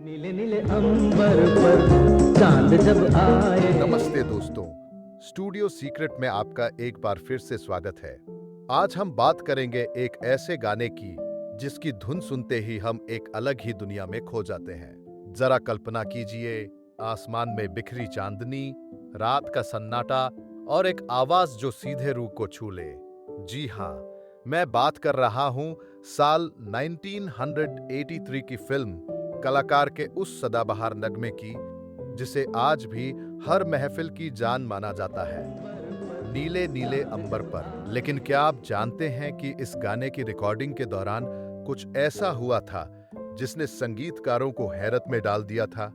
नीले नीले अंबर पर चांद जब आए। नमस्ते दोस्तों, स्टूडियो सीक्रेट में आपका एक बार फिर से स्वागत है। आज हम बात करेंगे एक ऐसे गाने की जिसकी धुन सुनते ही हम एक अलग ही दुनिया में खो जाते हैं। जरा कल्पना कीजिए, आसमान में बिखरी चांदनी, रात का सन्नाटा और एक आवाज जो सीधे रूह को छू ले। जी हाँ, मैं बात कर रहा हूँ साल 1983 की फिल्म कलाकार के उस सदाबहार नगमे की जिसे आज भी हर महफिल की जान माना जाता है, नीले नीले अंबर पर। लेकिन क्या आप जानते हैं कि इस गाने की रिकॉर्डिंग के दौरान कुछ ऐसा हुआ था जिसने संगीतकारों को हैरत में डाल दिया था।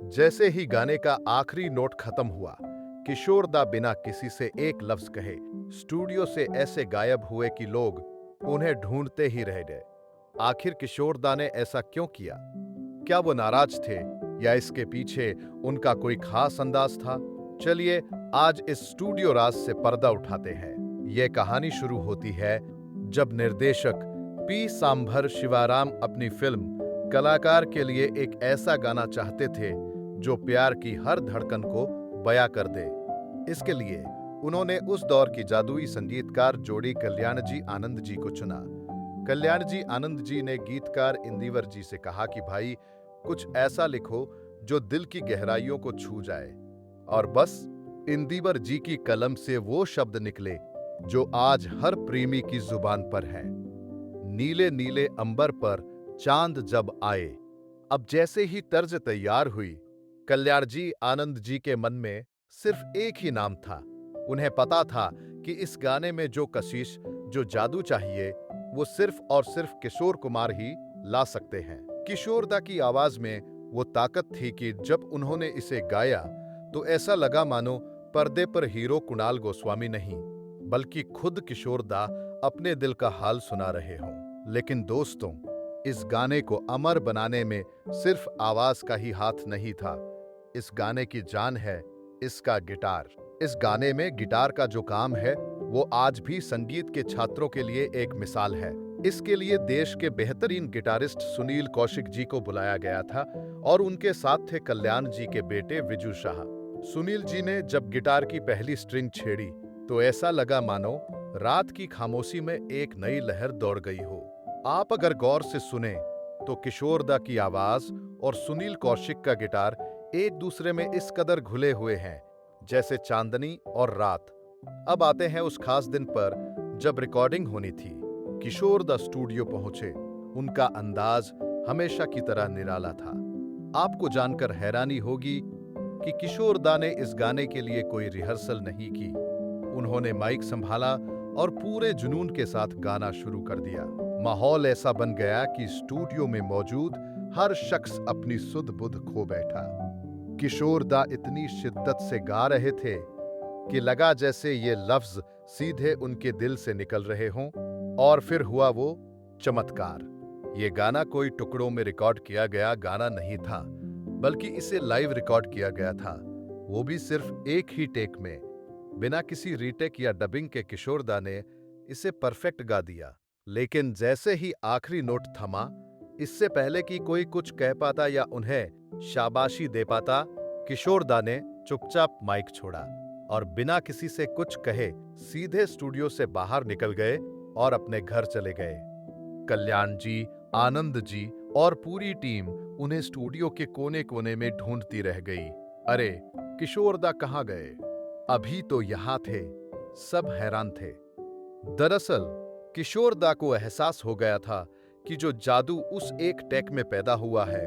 जैसे ही गाने का आखिरी नोट खत्म हुआ, किशोर दा बिना किसी से एक लफ्ज कहे स्टूडियो से ऐसे गायब हुए कि लोग उन्हें ढूंढते ही रह गए। आखिर किशोर दा ने ऐसा क्यों किया? क्या वो नाराज थे या इसके पीछे उनका कोई खास अंदाज था? चलिए आज इस स्टूडियो राज से पर्दा उठाते हैं। ये कहानी शुरू होती है जब निर्देशक पी सांभर शिवाराम अपनी फिल्म कलाकार के लिए एक ऐसा गाना चाहते थे जो प्यार की हर धड़कन को बयां कर दे। इसके लिए उन्होंने उस दौर की जादुई संगीतकार जोड़ी कल्याण जी आनंद जी को चुना। कल्याण जी आनंद जी ने गीतकार इंदिवर जी से कहा कि भाई कुछ ऐसा लिखो जो दिल की गहराइयों को छू जाए, और बस इंदिवर जी की कलम से वो शब्द निकले जो आज हर प्रेमी की जुबान पर है, नीले नीले अंबर पर चांद जब आए। अब जैसे ही तर्ज तैयार हुई, कल्याण जी आनंद जी के मन में सिर्फ एक ही नाम था। उन्हें पता था कि इस गाने में जो कशिश, जो जादू चाहिए, वो सिर्फ और सिर्फ किशोर कुमार ही ला सकते हैं। किशोर दा की आवाज में वो ताकत थी कि जब उन्होंने इसे गाया तो ऐसा लगा मानो पर्दे पर हीरो कुणाल गोस्वामी नहीं, बल्कि खुद किशोर दा अपने दिल का हाल सुना रहे हों। लेकिन दोस्तों, इस गाने को अमर बनाने में सिर्फ आवाज का ही हाथ नहीं था। इस गाने की जान है इसका गिटार। इस गाने में गिटार का जो काम है वो आज भी संगीत के छात्रों के लिए एक मिसाल है। इसके लिए देश के बेहतरीन गिटारिस्ट सुनील कौशिक जी को बुलाया गया था और उनके साथ थे कल्याण जी के बेटे विजू शाह। सुनील जी ने जब गिटार की पहली स्ट्रिंग छेड़ी तो ऐसा लगा मानो रात की खामोशी में एक नई लहर दौड़ गई हो। आप अगर गौर से सुने तो किशोर दा की आवाज और सुनील कौशिक का गिटार एक दूसरे में इस कदर घुले हुए हैं जैसे चांदनी और रात। अब आते हैं उस खास दिन पर जब रिकॉर्डिंग होनी थी। किशोर दा स्टूडियो पहुंचे। उनका अंदाज हमेशा की तरह निराला था। आपको जानकर हैरानी होगी कि किशोर दा ने इस गाने के लिए कोई रिहर्सल नहीं की। उन्होंने माइक संभाला और पूरे जुनून के साथ गाना शुरू कर दिया। माहौल ऐसा बन गया कि स्टूडियो में मौजूद हर शख्स अपनी सुध बुध खो बैठा। किशोर दा इतनी शिद्दत से गा रहे थे कि लगा जैसे ये लफ्ज सीधे उनके दिल से निकल रहे हों। और फिर हुआ वो चमत्कार। ये गाना कोई टुकड़ों में रिकॉर्ड किया गया गाना नहीं था, बल्कि इसे लाइव रिकॉर्ड किया गया था, वो भी सिर्फ एक ही टेक में, बिना किसी रीटेक या डबिंग के। किशोर दा ने इसे परफेक्ट गा दिया। लेकिन जैसे ही आखिरी नोट थमा, इससे पहले कि कोई कुछ कह पाता या उन्हें शाबाशी दे पाता, किशोर दा ने चुपचाप माइक छोड़ा और बिना किसी से कुछ कहे सीधे स्टूडियो से बाहर निकल गए और अपने घर चले गए। कल्याण जी, आनंद जी और पूरी टीम उन्हें स्टूडियो के कोने कोने में ढूंढती रह गई। अरे किशोर दा कहाँ गए? अभी तो यहाँ थे। सब हैरान थे। दरअसल किशोर दा को एहसास हो गया था कि जो जादू उस एक टेक में पैदा हुआ है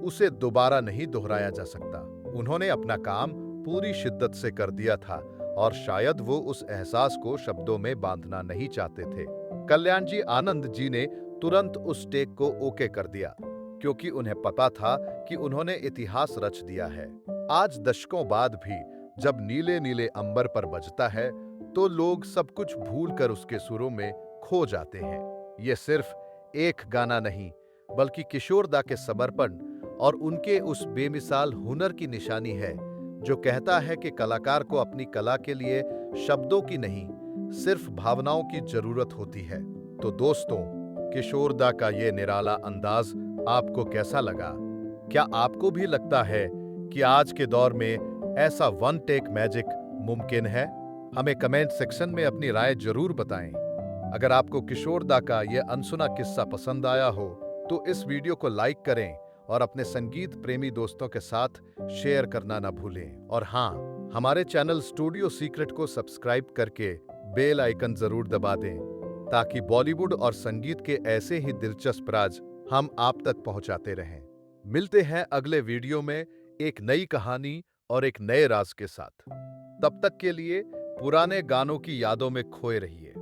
उसे दोबारा नहीं दोहराया जा सकता। उन्होंने अपना काम पूरी शिद्दत से कर दिया था और शायद वो उस एहसास को शब्दों में बांधना नहीं चाहते थे। कल्याण जी आनंद जी ने तुरंत उस टेक को ओके कर दिया, क्योंकि उन्हें पता था कि उन्होंने इतिहास रच दिया है। आज दशकों बाद भी जब नीले नीले अंबर पर बजता है तो लोग सब कुछ भूलकर उसके सुरों में खो जाते हैं। ये सिर्फ एक गाना नहीं, बल्कि किशोर दा के समर्पण और उनके उस बेमिसाल हुनर की निशानी है जो कहता है कि कलाकार को अपनी कला के लिए शब्दों की नहीं, सिर्फ भावनाओं की जरूरत होती है। तो दोस्तों, किशोर दा का ये निराला अंदाज आपको कैसा लगा? क्या आपको भी लगता है कि आज के दौर में ऐसा वन टेक मैजिक मुमकिन है? हमें कमेंट सेक्शन में अपनी राय जरूर बताएं। अगर आपको किशोर दा का यह अनसुना किस्सा पसंद आया हो तो इस वीडियो को लाइक करें और अपने संगीत प्रेमी दोस्तों के साथ शेयर करना ना भूलें। और हाँ, हमारे चैनल स्टूडियो सीक्रेट को सब्सक्राइब करके बेल आइकन जरूर दबा दें ताकि बॉलीवुड और संगीत के ऐसे ही दिलचस्प राज हम आप तक पहुंचाते रहें। मिलते हैं अगले वीडियो में एक नई कहानी और एक नए राज के साथ। तब तक के लिए पुराने गानों की यादों में खोए रहिए।